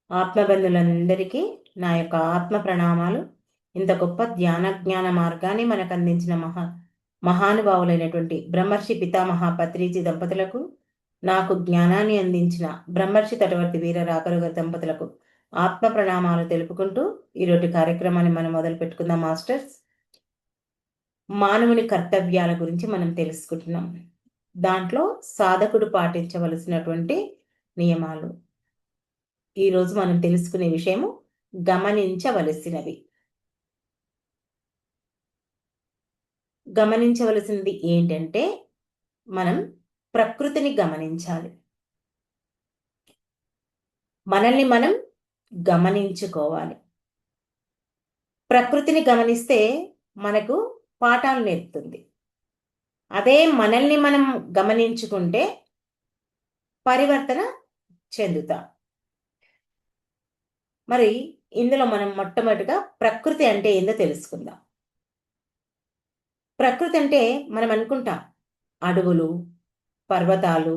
ఆత్మబంధులందరికీ నా యొక్క ఆత్మ ప్రణామాలు. ఇంత గొప్ప జ్ఞాన మార్గాన్ని మనకు అందించిన మహానుభావులైనటువంటి బ్రహ్మర్షి పితామహ పత్రిజీ దంపతులకు, నాకు జ్ఞానాన్ని అందించిన బ్రహ్మర్షి తటవర్తి వీర రాఘవ దంపతులకు ఆత్మ ప్రణామాలు తెలుపుకుంటూ ఈరోజు కార్యక్రమాన్ని మనం మొదలు పెట్టుకుందాం. మాస్టర్స్, మానవుని కర్తవ్యాల గురించి మనం తెలుసుకుంటున్నాం. దాంట్లో సాధకుడు పాటించవలసినటువంటి నియమాలు. ఈరోజు మనం తెలుసుకునే విషయము గమనించవలసినవి. గమనించవలసింది ఏంటంటే, మనం ప్రకృతిని గమనించాలి. మనల్ని మనం గమనించుకోవాలి. ప్రకృతిని గమనిస్తే మనకు పాఠాలు నేర్పుతుంది. అదే మనల్ని మనం గమనించుకుంటే పరివర్తన చెందుతాం. మరి ఇందులో మనం మొట్టమొదటిగా ప్రకృతి అంటే ఏందో తెలుసుకుందాం. ప్రకృతి అంటే మనం అనుకుంటాం అడవులు, పర్వతాలు,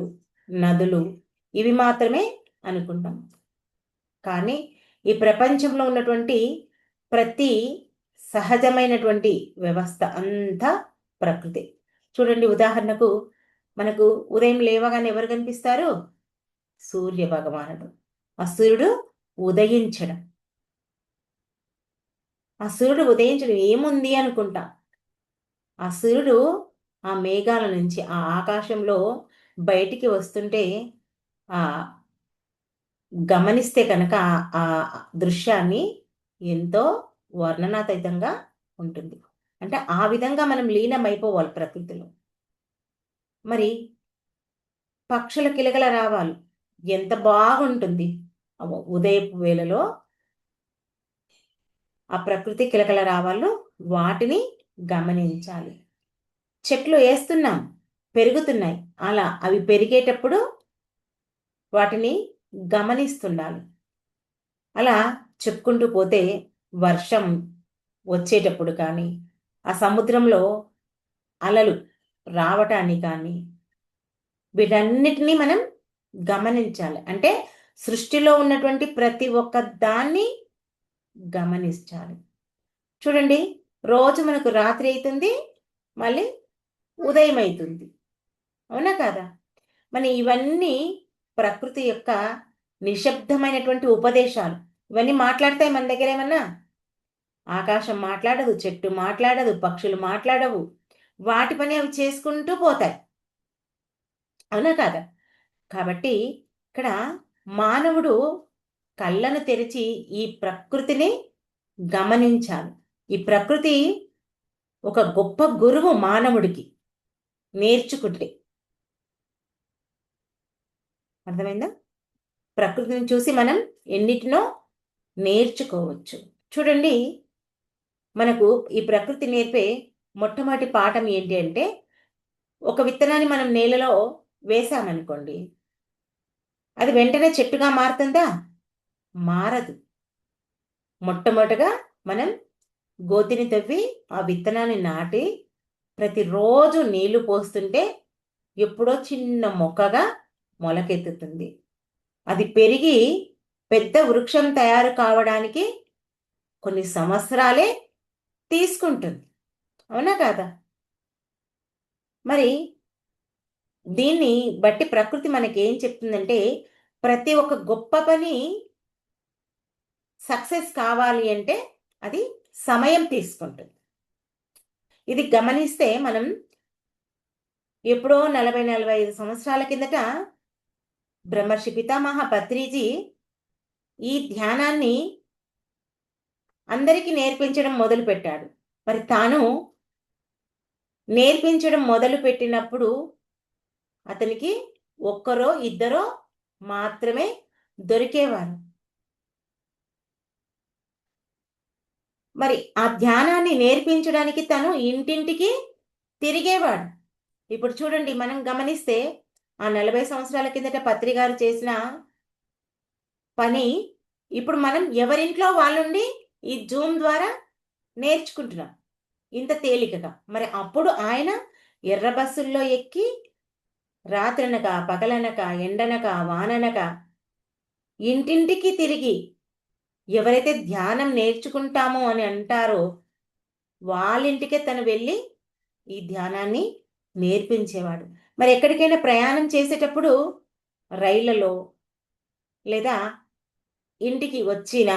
నదులు, ఇవి మాత్రమే అనుకుంటాం. కానీ ఈ ప్రపంచంలో ఉన్నటువంటి ప్రతి సహజమైనటువంటి వ్యవస్థ అంతా ప్రకృతి. చూడండి, ఉదాహరణకు మనకు ఉదయం లేవగానే ఎవరు కనిపిస్తారు? సూర్య భగవానుడు. ఆ సూర్యుడు ఉదయించడం. ఆ సూర్యుడు ఉదయించడం ఏముంది అనుకుంటా. ఆ సూర్యుడు ఆ మేఘాల నుంచి ఆ ఆకాశంలో బయటికి వస్తుంటే ఆ గమనిస్తే కనుక ఆ దృశ్యాన్ని ఎంతో వర్ణనాతీతంగా ఉంటుంది. అంటే ఆ విధంగా మనం లీనమైపోవాలి ప్రకృతిలో. మరి పక్షుల కిలకల రావాలి ఎంత బాగుంటుంది ఉదయపు వేళలో. ఆ ప్రకృతి కిలకల రావాళ్ళు వాటిని గమనించాలి. చెట్లు వేస్తున్నాం, పెరుగుతున్నాయి. అలా అవి పెరిగేటప్పుడు వాటిని గమనిస్తుండాలి. అలా చెప్పుకుంటూ పోతే వర్షం వచ్చేటప్పుడు కానీ, ఆ సముద్రంలో అలలు రావటాన్ని కానీ, వీటన్నిటినీ మనం గమనించాలి. అంటే సృష్టిలో ఉన్నటువంటి ప్రతి ఒక్క దాన్ని గమనించాలి. చూడండి, రోజు మనకు రాత్రి అవుతుంది, మళ్ళీ ఉదయం అవుతుంది. అవునా కాదా? మన ఇవన్నీ ప్రకృతి యొక్క నిశ్శబ్దమైనటువంటి ఉపదేశాలు. ఇవన్నీ మాట్లాడతాయి మన దగ్గర ఏమన్నా? ఆకాశం మాట్లాడదు, చెట్టు మాట్లాడదు, పక్షులు మాట్లాడవు. వాటి పని అవి చేసుకుంటూ పోతాయి. అవునా కాదా? కాబట్టి ఇక్కడ మానవుడు కళ్ళను తెరిచి ఈ ప్రకృతిని గమనించాలి. ఈ ప్రకృతి ఒక గొప్ప గురువు మానవుడికి నేర్చుకుంటే. అర్థమైందా? ప్రకృతిని చూసి మనం ఎన్నిటినో నేర్చుకోవచ్చు. చూడండి, మనకు ఈ ప్రకృతి నేర్పే మొట్టమొదటి పాఠం ఏంటి అంటే, ఒక విత్తనాన్ని మనం నేలలో వేసామనుకోండి, అది వెంటనే చెట్టుగా మారుతుందా? మారదు. మొట్టమొదటగా మనం గోతిని తవ్వి ఆ విత్తనాన్ని నాటి ప్రతిరోజు నీళ్లు పోస్తుంటే ఎప్పుడో చిన్న మొక్కగా మొలకెత్తుతుంది. అది పెరిగి పెద్ద వృక్షం తయారు కావడానికి కొన్ని సంవత్సరాలే తీసుకుంటుంది. అవునా కాదా? మరి దీన్ని బట్టి ప్రకృతి మనకి ఏం చెప్తుందంటే, ప్రతి ఒక్క గొప్ప పని సక్సెస్ కావాలి అంటే అది సమయం తీసుకుంటుంది. ఇది గమనిస్తే మనం ఎప్పుడో 40-45 సంవత్సరాల కిందట బ్రహ్మర్షి పితామహ పత్రిజీ ఈ ధ్యానాన్ని అందరికీ నేర్పించడం మొదలుపెట్టాడు. మరి తాను నేర్పించడం మొదలుపెట్టినప్పుడు అతనికి ఒక్కరో ఇద్దరో మాత్రమే దొరికేవారు. మరి ఆ ధ్యానాన్ని నేర్పించడానికి తను ఇంటింటికి తిరిగేవాడు. ఇప్పుడు చూడండి, మనం గమనిస్తే ఆ 40 సంవత్సరాల కిందట పత్రి గారు చేసిన పని ఇప్పుడు మనం ఎవరింట్లో వాళ్ళుండి ఈ జూమ్ ద్వారా నేర్చుకుంటున్నాం ఇంత తేలికగా. మరి అప్పుడు ఆయన ఎర్ర బస్సుల్లో ఎక్కి రాత్రనక పగలనక ఎండనక వాననక ఇంటింటికి తిరిగి ఎవరైతే ధ్యానం నేర్చుకుంటామో అని అంటారో వాళ్ళింటికే తను వెళ్ళి ఈ ధ్యానాన్ని నేర్పించేవాడు. మరి ఎక్కడికైనా ప్రయాణం చేసేటప్పుడు రైళ్లలో లేదా ఇంటికి వచ్చిన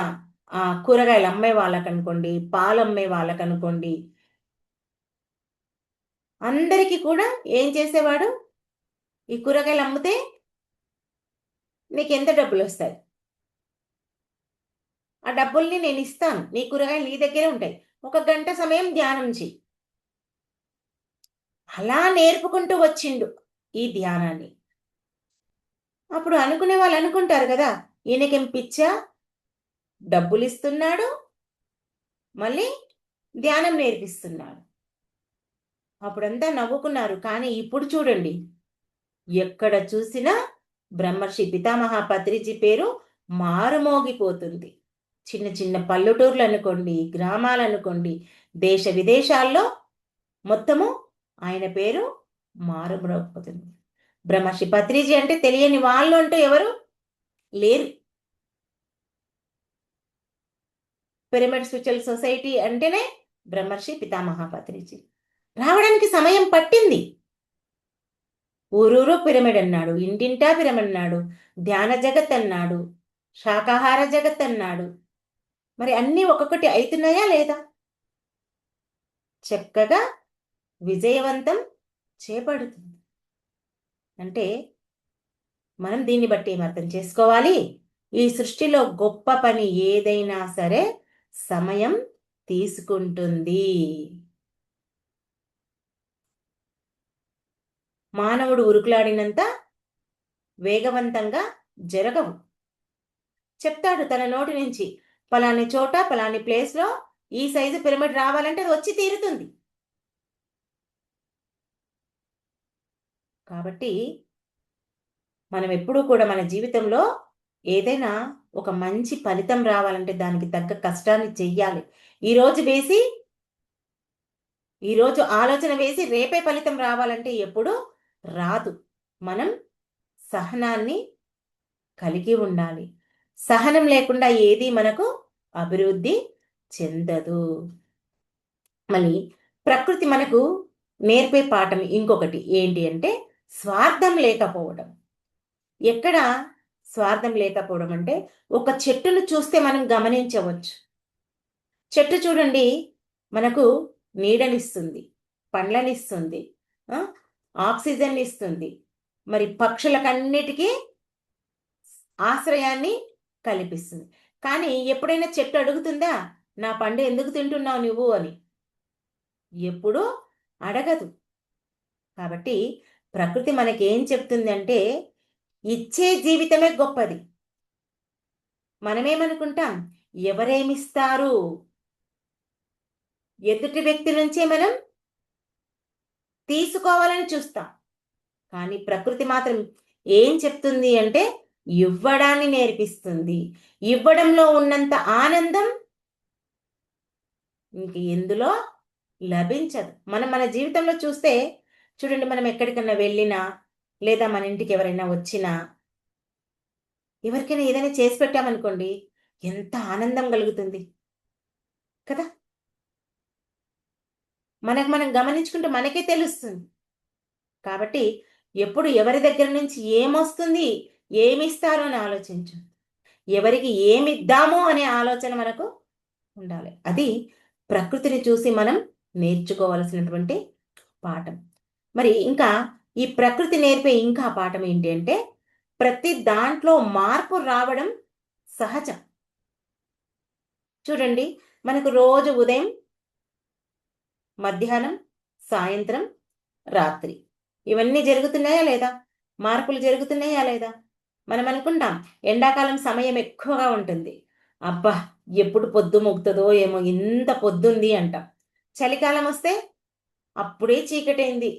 కూరగాయలు అమ్మే వాళ్ళకనుకోండి, పాలు అమ్మే వాళ్ళకనుకోండి, అందరికీ కూడా ఏం చేసేవాడు? ఈ కూరగాయలు అమ్మితే నీకు ఎంత డబ్బులు వస్తాయి, ఆ డబ్బుల్ని నేను ఇస్తాను, నీ కూరగాయలు నీ దగ్గరే ఉంటాయి, 1 గంట సమయం ధ్యానం చెయ్యి. అలా నేర్పుకుంటూ వచ్చిండు ఈ ధ్యానాన్ని. అప్పుడు అనుకునే వాళ్ళు అనుకుంటారు కదా, ఈయనకేం పిచ్చా, డబ్బులు ఇస్తున్నాడు, మళ్ళీ ధ్యానం నేర్పిస్తున్నాడు. అప్పుడంతా నవ్వుకున్నారు. కానీ ఇప్పుడు చూడండి, ఎక్కడ చూసినా బ్రహ్మర్షి పితామహ పత్రిజీ పేరు మారుమోగిపోతుంది. చిన్న చిన్న పల్లెటూర్లు అనుకోండి, గ్రామాలు అనుకోండి, దేశ విదేశాల్లో మొత్తము ఆయన పేరు మారుమోగిపోతుంది. బ్రహ్మర్షి పత్రిజీ అంటే తెలియని వాళ్ళు అంటూ ఎవరు లేరు. పిరమిడ్ స్పిరిచువల్ సొసైటీ అంటేనే బ్రహ్మర్షి పితామహ పత్రిజీ. రావడానికి సమయం పట్టింది. ఊరూరు పిరమిడ్ అన్నాడు, ఇంటింటా పిరమిడ్ అన్నాడు, ధ్యాన జగత్ అన్నాడు, శాకాహార జగత్ అన్నాడు. మరి అన్నీ ఒక్కొక్కటి అవుతున్నాయా లేదా? చక్కగా విజయవంతం చేపడుతుంది. అంటే మనం దీన్ని బట్టి ఏం అర్థం చేసుకోవాలి? ఈ సృష్టిలో గొప్ప పని ఏదైనా సరే సమయం తీసుకుంటుంది. మానవుడు ఉరుకులాడినంత వేగవంతంగా జరగవు. చెప్తాడు తన నోటి నుంచి, పలాని చోట పలాని ప్లేస్లో ఈ సైజు పిరమిడ్ రావాలంటే అది వచ్చి తీరుతుంది. కాబట్టి మనం ఎప్పుడూ కూడా మన జీవితంలో ఏదైనా ఒక మంచి ఫలితం రావాలంటే దానికి తగ్గ కష్టాన్ని చెయ్యాలి. ఈరోజు ఆలోచన వేసి రేపే ఫలితం రావాలంటే ఎప్పుడు రాదు. మనం సహనాన్ని కలిగి ఉండాలి. సహనం లేకుండా ఏది మనకు అభివృద్ధి చెందదు. మళ్ళీ ప్రకృతి మనకు నేర్పే పాఠం ఇంకొకటి ఏంటి అంటే స్వార్థం లేకపోవడం. ఎక్కడ స్వార్థం లేకపోవడం అంటే ఒక చెట్టును చూస్తే మనం గమనించవచ్చు. చెట్టు చూడండి, మనకు నీడనిస్తుంది, పండ్లనిస్తుంది, ఆక్సిజన్ ఇస్తుంది, మరి పక్షులకన్నిటికీ ఆశ్రయాన్ని కల్పిస్తుంది. కానీ ఎప్పుడైనా చెట్టు అడుగుతుందా, నా పండు ఎందుకు తింటున్నావు నువ్వు అని? ఎప్పుడూ అడగదు. కాబట్టి ప్రకృతి మనకేం చెప్తుంది అంటే ఇచ్చే జీవితమే గొప్పది. మనమేమనుకుంటాం, ఎవరేమిస్తారు, ఎదుటి వ్యక్తి నుంచే మనం తీసుకోవాలని చూస్తాం. కానీ ప్రకృతి మాత్రం ఏం చెప్తుంది అంటే ఇవ్వడాన్ని నేర్పిస్తుంది. ఇవ్వడంలో ఉన్నంత ఆనందం ఇంక ఎందులో లభించదు. మనం మన జీవితంలో చూస్తే చూడండి, మనం ఎక్కడికన్నా వెళ్ళినా లేదా మన ఇంటికి ఎవరైనా వచ్చినా, ఎవరికైనా ఏదైనా చేసి పెట్టామనుకోండి, ఎంత ఆనందం కలుగుతుంది కదా. మనం గమనించుకుంటే మనకే తెలుస్తుంది. కాబట్టి ఎప్పుడు ఎవరి దగ్గర నుంచి ఏమొస్తుంది, ఏమిస్తారు అని ఆలోచించు. ఎవరికి ఏమిద్దాము అనే ఆలోచన మనకు ఉండాలి. అది ప్రకృతిని చూసి మనం నేర్చుకోవాల్సినటువంటి పాఠం. మరి ఇంకా ఈ ప్రకృతి నేర్పే ఇంకా పాఠం ఏంటి అంటే ప్రతి దాంట్లో మార్పు రావడం సహజం. చూడండి, మనకు రోజు ఉదయం, మధ్యాహ్నం, సాయంత్రం, రాత్రి ఇవన్నీ జరుగుతున్నాయా లేదా? మార్పులు జరుగుతున్నాయా లేదా? మనం అనుకుంటాం ఎండాకాలం సమయం ఎక్కువగా ఉంటుంది, అబ్బా ఎప్పుడు పొద్దు మొగుతుందో ఏమో, ఇంత పొద్దుంది అంటాం. చలికాలం వస్తే అప్పుడే చీకటైంది,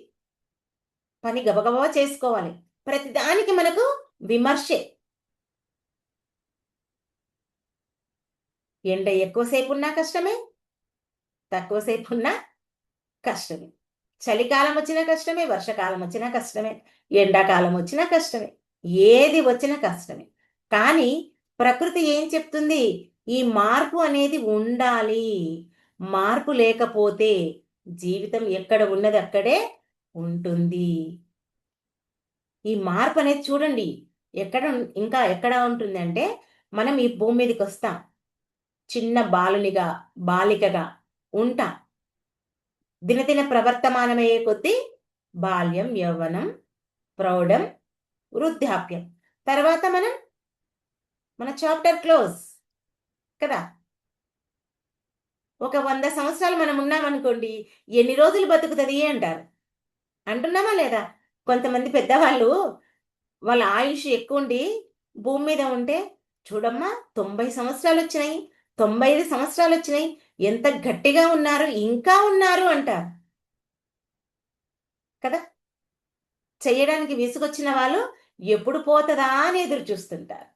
పని గబగబా చేసుకోవాలి. ప్రతిదానికి మనకు విమర్శే. ఎండ ఎక్కువసేపు ఉన్నా కష్టమే, తక్కువసేపు ఉన్నా కష్టమే. చలికాలం వచ్చినా కష్టమే, వర్షకాలం వచ్చినా కష్టమే, ఎండాకాలం వచ్చినా కష్టమే, ఏది వచ్చినా కష్టమే. కానీ ప్రకృతి ఏం చెప్తుంది? ఈ మార్పు అనేది ఉండాలి. మార్పు లేకపోతే జీవితం ఎక్కడ ఉన్నది అక్కడే ఉంటుంది. ఈ మార్పు అనేది చూడండి ఇంకా ఎక్కడ ఉంటుంది అంటే, మనం ఈ భూమి మీదకి వస్తాం, చిన్న బాలికగా ఉంటాం. దినదిన ప్రవర్తమానమయ్యే కొద్దీ బాల్యం, యవ్వనం, ప్రౌఢం, వృద్ధాప్యం. తర్వాత మన చాప్టర్ క్లోజ్ కదా. ఒక 100 సంవత్సరాలు మనం ఉన్నామనుకోండి, ఎన్ని రోజులు బతుకుతుంది అంటారు. అంటున్నామా లేదా? కొంతమంది పెద్దవాళ్ళు వాళ్ళ ఆయుష్ ఎక్కువ ఉండి భూమి మీద ఉంటే, చూడమ్మా 90 సంవత్సరాలు వచ్చినాయి, 95 సంవత్సరాలు వచ్చినాయి, ఎంత గట్టిగా ఉన్నారు, ఇంకా ఉన్నారు అంటారు కదా. చేయడానికి విసుగొచ్చిన వాళ్ళు ఎప్పుడు పోతుందా అని ఎదురు చూస్తుంటారు.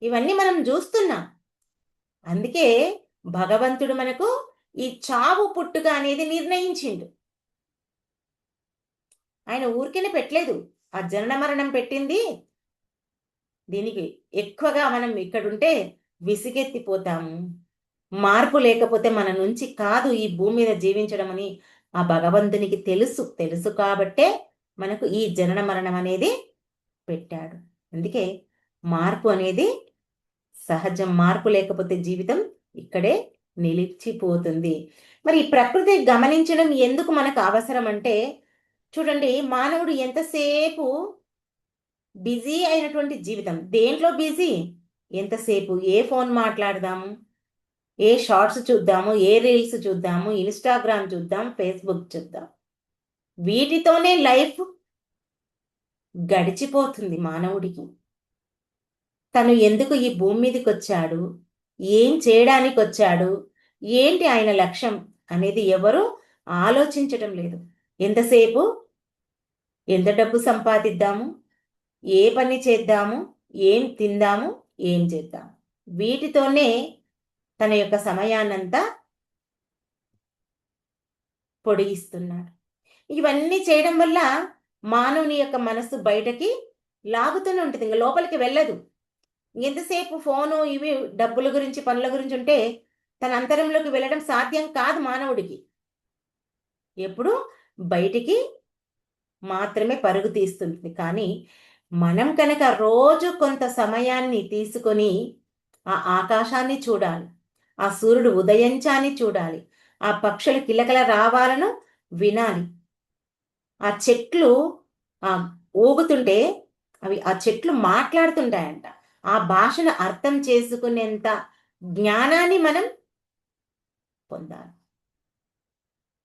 ఇవన్నీ మనం చూస్తున్నాం. అందుకే భగవంతుడు మనకు ఈ చావు పుట్టుక అనేది నిర్ణయించిండు. ఆయన ఊరికేనే పెట్టలేదు. ఆ జనన మరణం పెట్టింది దీనికి. ఎక్కువగా మనం ఇక్కడుంటే విసిగెత్తిపోతాము. మార్పు లేకపోతే మన నుంచి కాదు ఈ భూమి మీద జీవించడం అని ఆ భగవంతునికి తెలుసు కాబట్టే మనకు ఈ జనన మరణం అనేది పెట్టాడు. అందుకే మార్పు అనేది సహజం. మార్పు లేకపోతే జీవితం ఇక్కడే నిలిచిపోతుంది. మరి ఈ ప్రకృతి గమనించడం ఎందుకు మనకు అవసరం అంటే, చూడండి, మానవుడు ఎంతసేపు బిజీ అయినటువంటి జీవితం. దేంట్లో బిజీ? ఎంతసేపు ఏ ఫోన్ మాట్లాడదాము, ఏ షార్ట్స్ చూద్దాము, ఏ రీల్స్ చూద్దాము, ఇన్స్టాగ్రామ్ చూద్దాం, ఫేస్బుక్ చూద్దాం. వీటితోనే లైఫ్ గడిచిపోతుంది మానవుడికి. తను ఎందుకు ఈ భూమి మీదకి వచ్చాడు, ఏం చేయడానికి వచ్చాడు, ఏంటి ఆయన లక్ష్యం అనేది ఎవరు ఆలోచించటం లేదు. ఎంతసేపు ఎంత డబ్బు సంపాదిద్దాము, ఏ పని చేద్దాము, ఏం తిందాము, ఏం చేద్దాము, వీటితోనే తన యొక్క సమయాన్నంతా పొడిగిస్తున్నాడు. ఇవన్నీ చేయడం వల్ల మానవుని యొక్క మనసు బయటకి లాగుతూనే ఉంటుంది, ఇంకా లోపలికి వెళ్ళదు. ఎంతసేపు ఫోను ఇవి డబ్బుల గురించి పనుల గురించి ఉంటే తన అంతరంలోకి వెళ్ళడం సాధ్యం కాదు మానవుడికి. ఎప్పుడు బయటికి మాత్రమే పరుగు తీస్తుంది. కానీ మనం కనుక రోజు కొంత సమయాన్ని తీసుకొని ఆ ఆకాశాన్ని చూడాలి, ఆ సూర్యుడు ఉదయించాన్ని చూడాలి, ఆ పక్షులు కిలకల రావాలను వినాలి, ఆ చెట్లు ఆ ఊగుతుంటే ఆ చెట్లు మాట్లాడుతుంటాయంట. ఆ భాషను అర్థం చేసుకునేంత జ్ఞానాన్ని మనం పొందాలి.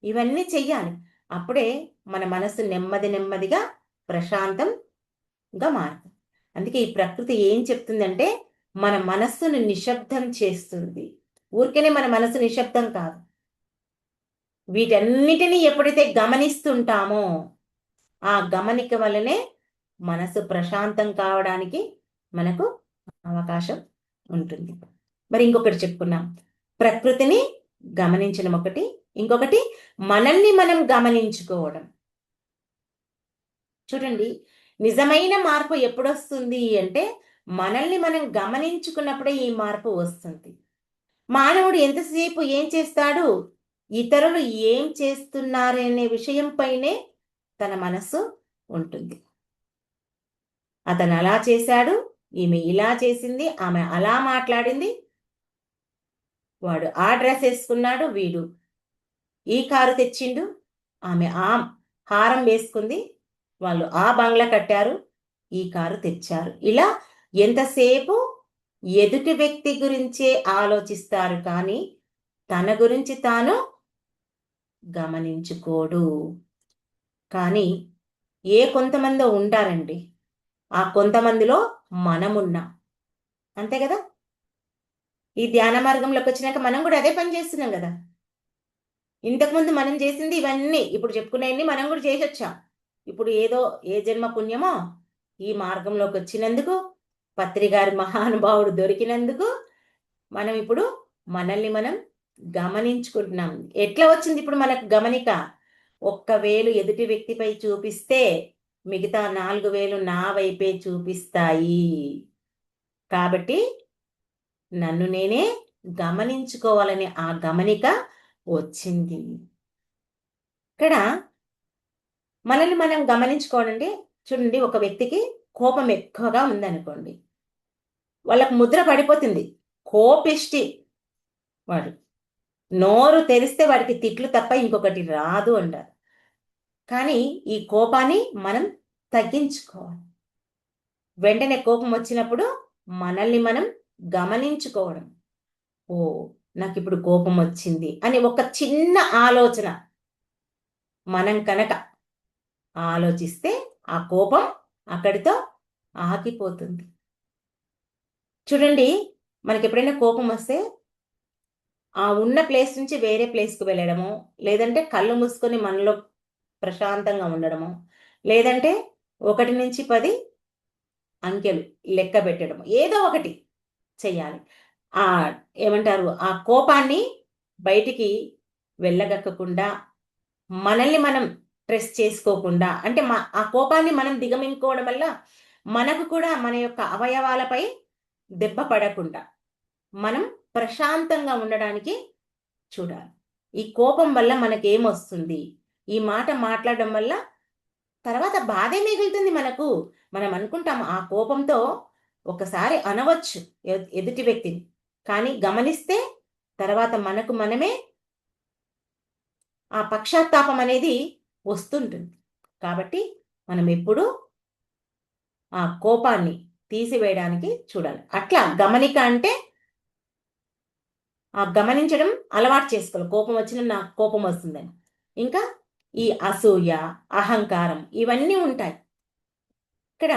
ఇవన్నీ చెయ్యాలి. అప్పుడే మన మనసు నెమ్మదిగా ప్రశాంతంగా మారుతుంది. అందుకే ఈ ప్రకృతి ఏం చెప్తుందంటే, మన మనస్సును నిశ్శబ్దం చేస్తుంది. ఊరికేనే మన మనసు నిశ్శబ్దం కాదు. వీటన్నిటినీ ఎప్పుడైతే గమనిస్తుంటామో ఆ గమనిక వల్లనే మనసు ప్రశాంతం కావడానికి మనకు అవకాశం ఉంటుంది. మరి ఇంకొకటి చెప్పుకున్నాం, ప్రకృతిని గమనించడం ఒకటి, ఇంకొకటి మనల్ని మనం గమనించుకోవడం. చూడండి, నిజమైన మార్పు ఎప్పుడొస్తుంది అంటే మనల్ని మనం గమనించుకున్నప్పుడే ఈ మార్పు వస్తుంది. మానవుడు ఎంతసేపు ఏం చేస్తాడు? ఇతరులు ఏం చేస్తున్నారనే విషయంపైనే తన మనస్సు ఉంటుంది. అతను అలా చేశాడు, ఈమె ఇలా చేసింది, ఆమె అలా మాట్లాడింది, వాడు ఆ డ్రెస్ వేసుకున్నాడు, వీడు ఈ కారు తెచ్చిండు, ఆమె ఆ హారం వేసుకుంది, వాళ్ళు ఆ బంగ్లా కట్టారు, ఈ కారు తెచ్చారు. ఇలా ఎంతసేపు ఎదుటి వ్యక్తి గురించే ఆలోచిస్తారు, కానీ తన గురించి తాను గమనించుకోడు. కానీ కొంతమంది ఉంటారండి, ఆ కొంతమందిలో మనమున్నాం. అంతే కదా. ఈ ధ్యాన మార్గంలోకి వచ్చినాక మనం కూడా అదే పని చేస్తున్నాం కదా. ఇంతకుముందు మనం చేసింది ఇవన్నీ, ఇప్పుడు చెప్పుకునేవన్నీ మనం కూడా చేసి వచ్చాం. ఇప్పుడు ఏ జన్మ పుణ్యమో ఈ మార్గంలోకి వచ్చినందుకు, పత్రిగారి మహానుభావుడు దొరికినందుకు మనం ఇప్పుడు మనల్ని మనం గమనించుకుంటున్నాం. ఎట్లా వచ్చింది ఇప్పుడు మనకు గమనిక? ఒక్క వేలు ఎదుటి వ్యక్తిపై చూపిస్తే మిగతా 4,000 నా వైపే చూపిస్తాయి. కాబట్టి నన్ను నేనే గమనించుకోవాలని ఆ గమనిక వచ్చింది. ఇక్కడ మనల్ని మనం గమనించుకోవాలంటే చూడండి, ఒక వ్యక్తికి కోపం ఎక్కువగా ఉందనుకోండి, వాళ్ళకు ముద్ర పడిపోతుంది, కోపిష్టి వాడు. నోరు తెరిస్తే వాడికి తిట్లు తప్ప ఇంకొకటి రాదు అంటారు. కానీ ఈ కోపాన్ని మనం తగ్గించుకోవాలి. వెంటనే కోపం వచ్చినప్పుడు మనల్ని మనం గమనించుకోవడం. ఓ, నాకు ఇప్పుడు కోపం వచ్చింది అని ఒక చిన్న ఆలోచన మనం కనుక ఆలోచిస్తే ఆ కోపం అక్కడితో ఆగిపోతుంది. చూడండి, మనకి ఎప్పుడైనా కోపం వస్తే ఆ ఉన్న ప్లేస్ నుంచి వేరే ప్లేస్కి వెళ్ళడము, లేదంటే కళ్ళు మూసుకొని మనలో ప్రశాంతంగా ఉండడము, లేదంటే 1 నుంచి 10 అంకెలు లెక్క పెట్టడం, ఏదో ఒకటి చెయ్యాలి. ఆ ఏమంటారు, ఆ కోపాన్ని బయటికి వెళ్ళగక్కకుండా, మనల్ని మనం ప్రెస్ చేసుకోకుండా, అంటే ఆ కోపాన్ని మనం దిగమింగుకోవడం వల్ల మనకు కూడా మన యొక్క అవయవాలపై దెబ్బ పడకుండా మనం ప్రశాంతంగా ఉండడానికి చూడాలి. ఈ కోపం వల్ల మనకేమొస్తుంది, ఈ మాట మాట్లాడడం వల్ల తర్వాత బాధే మిగులుతుంది మనకు. మనం అనుకుంటాం ఆ కోపంతో ఒకసారి అనవచ్చు ఎదుటి వ్యక్తిని, కానీ గమనిస్తే తర్వాత మనకు మనమే ఆ పశ్చాత్తాపం అనేది వస్తుంటుంది. కాబట్టి మనం ఎప్పుడూ ఆ కోపాన్ని తీసివేయడానికి చూడాలి. అట్లా గమనిక అంటే ఆ గమనించడం అలవాటు చేసుకోవాలి. కోపం వచ్చిన నాకు కోపం వస్తుందని. ఇంకా ఈ అసూయ, అహంకారం ఇవన్నీ ఉంటాయి. ఇక్కడ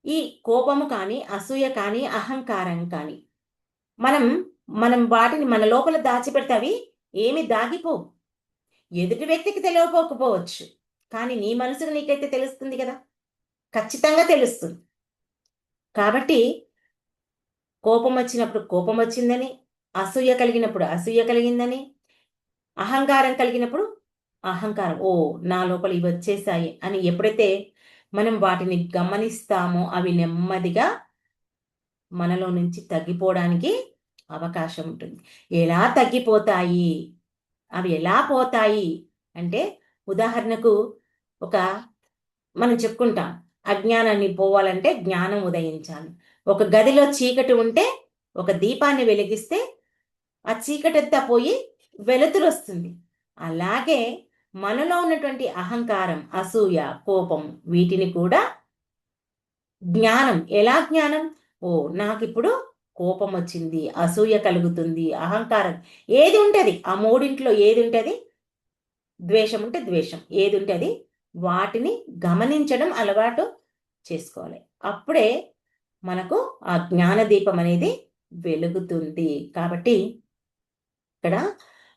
ఈ కోపము కానీ, అసూయ కానీ, అహంకారం కానీ మనం మనం వాటిని మన లోపల దాచిపెడితే అవి ఏమి దాగిపోవు. ఎదుటి వ్యక్తికి తెలియకపోవచ్చు, కానీ నీ మనసుకు నీకైతే తెలుస్తుంది కదా, ఖచ్చితంగా తెలుస్తుంది. కాబట్టి కోపం వచ్చినప్పుడు కోపం వచ్చిందని, అసూయ కలిగినప్పుడు అసూయ కలిగిందని, అహంకారం కలిగినప్పుడు అహంకారం, ఓ నా లోపల ఇవి వచ్చేసాయి అని ఎప్పుడైతే మనం వాటిని గమనిస్తామో అవి నెమ్మదిగా మనలో నుంచి తగ్గిపోవడానికి అవకాశం ఉంటుంది. ఎలా తగ్గిపోతాయి, అవి ఎలా పోతాయి అంటే, ఉదాహరణకు ఒక మనం చెప్పుకుంటాం, అజ్ఞానాన్ని పోవాలంటే జ్ఞానం ఉదయించాలి. ఒక గదిలో చీకటి ఉంటే ఒక దీపాన్ని వెలిగిస్తే ఆ చీకటంతా పోయి వెలుతురు వస్తుంది. అలాగే మనలో ఉన్నటువంటి అహంకారం, అసూయ, కోపం వీటిని కూడా జ్ఞానం, ఎలా జ్ఞానం, ఓ నాకిప్పుడు కోపం వచ్చింది, అసూయ కలుగుతుంది, అహంకారం ఏది ఉంటుంది, ఆ మూడింట్లో ఏది ఉంటుంది, ద్వేషం ఉంటే ద్వేషం ఏది ఉంటుంది, వాటిని గమనించడం అలవాటు చేసుకోవాలి. అప్పుడే మనకు ఆ జ్ఞానదీపం అనేది వెలుగుతుంది. కాబట్టి ఇక్కడ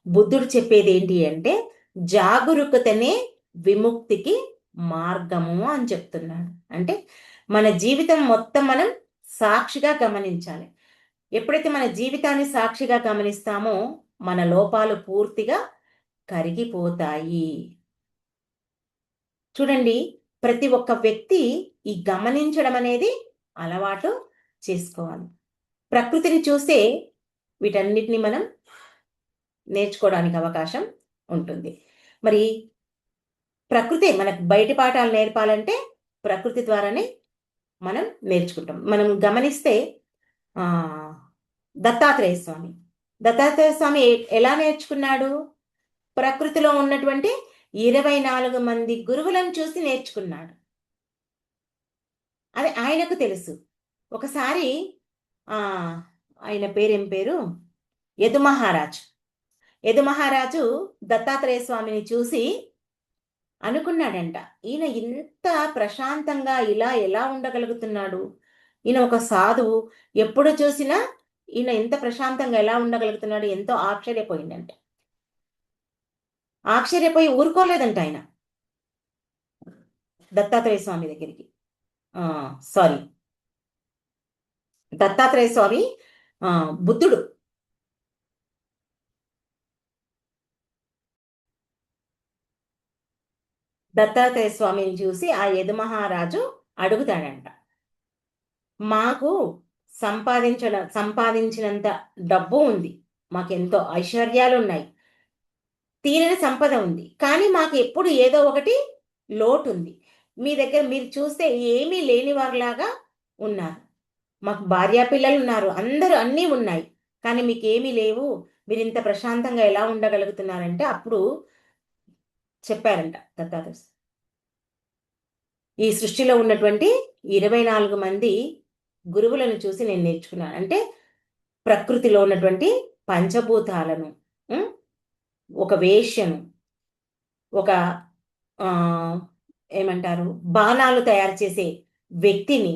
బుద్ధుడు చెప్పేది ఏంటి అంటే, జాగరూకతనే విముక్తికి మార్గము అని చెప్తున్నాడు. అంటే మన జీవితం మొత్తం మనం సాక్షిగా గమనించాలి. ఎప్పుడైతే మన జీవితాన్ని సాక్షిగా గమనిస్తామో మన లోపాలు పూర్తిగా కరిగిపోతాయి. చూడండి, ప్రతి ఒక్క వ్యక్తి ఈ గమనించడం అనేది అలవాటు చేసుకోవాలి. ప్రకృతిని చూసే వీటన్నిటిని మనం నేర్చుకోవడానికి అవకాశం ఉంటుంది. మరి ప్రకృతే మనకు బయటి పాఠాలు నేర్పాలంటే ప్రకృతి ద్వారానే మనం నేర్చుకుంటాం. మనం గమనిస్తే దత్తాత్రేయ స్వామి, దత్తాత్రేయ స్వామి ఎలా నేర్చుకున్నాడు? ప్రకృతిలో ఉన్నటువంటి 24 మంది గురువులను చూసి నేర్చుకున్నాడు. అది ఆయనకు తెలుసు. ఒకసారి ఆయన పేరేం పేరు, యదుమహారాజు. యదుమహారాజు దత్తాత్రేయ స్వామిని చూసి అనుకున్నాడంట, ఈయన ఇంత ప్రశాంతంగా ఇలా ఎలా ఉండగలుగుతున్నాడు, ఈయన ఒక సాధువు, ఎప్పుడు చూసినా ఈయన ఎంత ప్రశాంతంగా ఎలా ఉండగలుగుతున్నాడు, ఎంతో ఆశ్చర్యపోయిందంట. ఆశ్చర్యపోయి ఊరుకోలేదంట ఆయన దత్తాత్రేయ స్వామి దగ్గరికి. సారీ, దత్తాత్రేయ స్వామి బుద్ధుడు. దత్తాత్రేయ స్వామిని చూసి ఆ యదు మహారాజు అడుగుతాడంట, మాకు సంపాదించినంత డబ్బు ఉంది, మాకెంతో ఐశ్వర్యాలు ఉన్నాయి, తీరని సంపద ఉంది, కానీ మాకు ఎప్పుడు ఏదో ఒకటి లోటు ఉంది. మీ దగ్గర మీరు చూస్తే ఏమీ లేని వారిలాగా ఉన్నారు. మాకు భార్యా పిల్లలు ఉన్నారు, అందరూ అన్నీ ఉన్నాయి, కానీ మీకు ఏమీ లేవు, మీరు ఇంత ప్రశాంతంగా ఎలా ఉండగలుగుతున్నారంటే అప్పుడు చెప్పారంట దత్తాత్రేయ, ఈ సృష్టిలో ఉన్నటువంటి 24 మంది గురువులను చూసి నేను నేర్చుకున్నాను. అంటే ప్రకృతిలో ఉన్నటువంటి పంచభూతాలను, ఒక వేష్యను, ఒక ఏమంటారు బాణాలు తయారు చేసే వ్యక్తిని,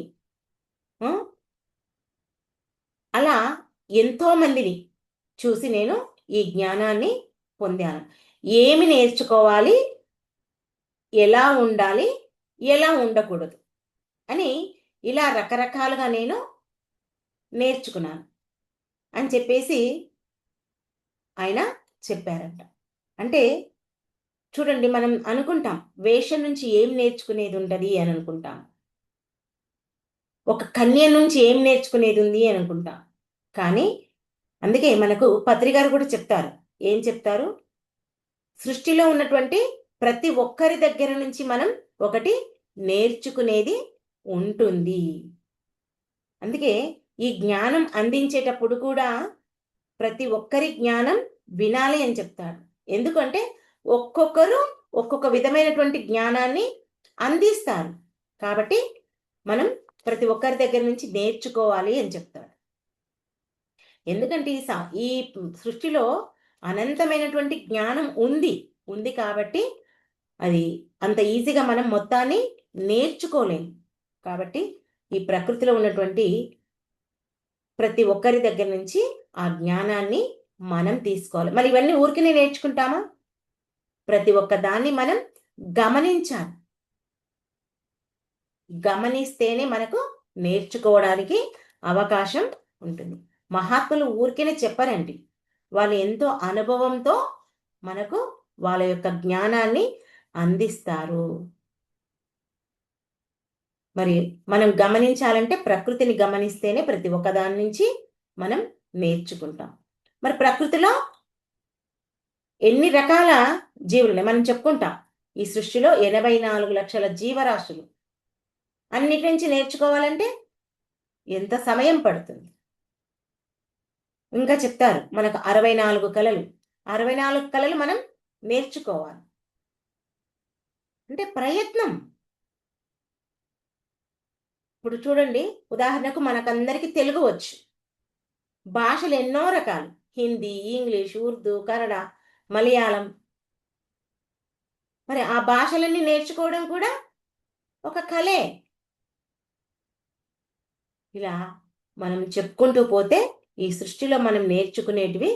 అలా ఎంతో మందిని చూసి నేను ఈ జ్ఞానాన్ని పొందాను. ఏమి నేర్చుకోవాలి, ఎలా ఉండాలి, ఎలా ఉండకూడదు అని ఇలా రకరకాలుగా నేను నేర్చుకున్నాను అని చెప్పేసి ఆయన చెప్పారంట. అంటే చూడండి, మనం అనుకుంటాం వేషం నుంచి ఏం నేర్చుకునేది ఉంటుంది అని అనుకుంటాం, ఒక కన్య నుంచి ఏం నేర్చుకునేది ఉంది అని అనుకుంటాం. కానీ అందుకే మనకు పత్రికారు కూడా చెప్తారు, ఏం చెప్తారు, సృష్టిలో ఉన్నటువంటి ప్రతి ఒక్కరి దగ్గర నుంచి మనం ఒకటి నేర్చుకునేది ఉంటుంది. అందుకే ఈ జ్ఞానం అందించేటప్పుడు కూడా ప్రతి ఒక్కరి జ్ఞానం వినాలి అని చెప్తాడు. ఎందుకంటే ఒక్కొక్కరు ఒక్కొక్క విధమైనటువంటి జ్ఞానాన్ని అందిస్తారు, కాబట్టి మనం ప్రతి ఒక్కరి దగ్గర నుంచి నేర్చుకోవాలి అని చెప్తాడు. ఎందుకంటే ఈ సృష్టిలో అనంతమైనటువంటి జ్ఞానం ఉంది కాబట్టి అది అంత ఈజీగా మనం మొత్తాన్ని నేర్చుకోలేము. కాబట్టి ఈ ప్రకృతిలో ఉన్నటువంటి ప్రతి ఒక్కరి దగ్గర నుంచి ఆ జ్ఞానాన్ని మనం తీసుకోవాలి. మరి ఇవన్నీ ఊరికనే నేర్చుకుంటామా? ప్రతి ఒక్క దాన్ని మనం గమనించాలి. గమనిస్తేనే మనకు నేర్చుకోవడానికి అవకాశం ఉంటుంది. మహాత్ములు ఊరికేనే చెప్పరండి, వాళ్ళు ఎంతో అనుభవంతో మనకు వాళ్ళ యొక్క జ్ఞానాన్ని అందిస్తారు. మరి మనం గమనించాలంటే ప్రకృతిని గమనిస్తేనే ప్రతి ఒక్క దాని నుంచి మనం నేర్చుకుంటాం. మరి ప్రకృతిలో ఎన్ని రకాల జీవులు మనం చెప్పుకుంటాం, ఈ సృష్టిలో 84 లక్షల జీవరాశులు, అన్నిటి నుంచి నేర్చుకోవాలంటే ఎంత సమయం పడుతుంది. ఇంకా చెప్తారు మనకు 64 కళలు, 64 కళలు మనం నేర్చుకోవాలి అంటే ప్రయత్నం. ఇప్పుడు చూడండి, ఉదాహరణకు మనకందరికీ తెలుగు వచ్చు, భాషలు ఎన్నో రకాలు, హిందీ, ఇంగ్లీష్, ఉర్దూ, కన్నడ, మలయాళం. మరి ఆ భాషలన్నీ నేర్చుకోవడం కూడా ఒక కళే. ఇలా మనం చెప్పుకుంటూ పోతే ఈ సృష్టిలో మనం నేర్చుకునేటివి,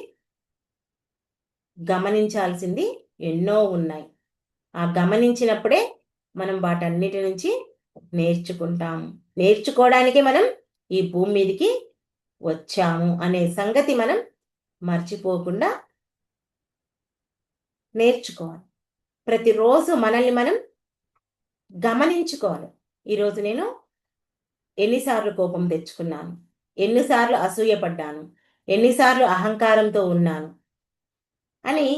గమనించాల్సింది ఎన్నో ఉన్నాయి. ఆ గమనించినప్పుడే మనం వాటన్నిటి నుంచి నేర్చుకుంటాము. నేర్చుకోవడానికి మనం ఈ భూమి మీదకి వచ్చాము అనే సంగతి మనం మర్చిపోకుండా నేర్చుకోవాలి. ప్రతిరోజు మనల్ని మనం గమనించుకోవాలి. ఈరోజు నేను ఎన్నిసార్లు కోపం తెచ్చుకున్నాను, ఎన్నిసార్లు అసూయపడ్డాను, ఎన్నిసార్లు అహంకారంతో ఉన్నాను అని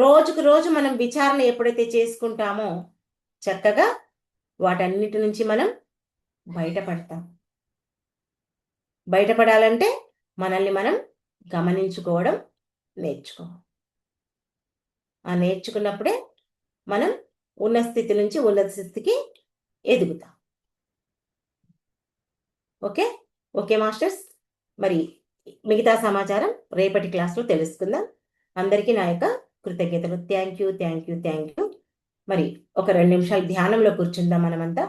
రోజుకు రోజు మనం విచారణ ఎప్పుడైతే చేసుకుంటామో చక్కగా వాటన్నిటి నుంచి మనం బయటపడతాం. బయటపడాలంటే మనల్ని మనం గమనించుకోవడం నేర్చుకోవాలి. ఆ నేర్చుకున్నప్పుడే మనం ఉన్న స్థితి నుంచి ఉన్నత స్థితికి ఎదుగుతాం. ఓకే ఓకే మాస్టర్స్, మరి మిగతా సమాచారం రేపటి క్లాస్లో తెలుసుకుందాం. అందరికీ నా యొక్క కృతజ్ఞతలు. Thank you. మరి ఒక 2 నిమిషాలు ధ్యానంలో కూర్చుందాం మనమంతా.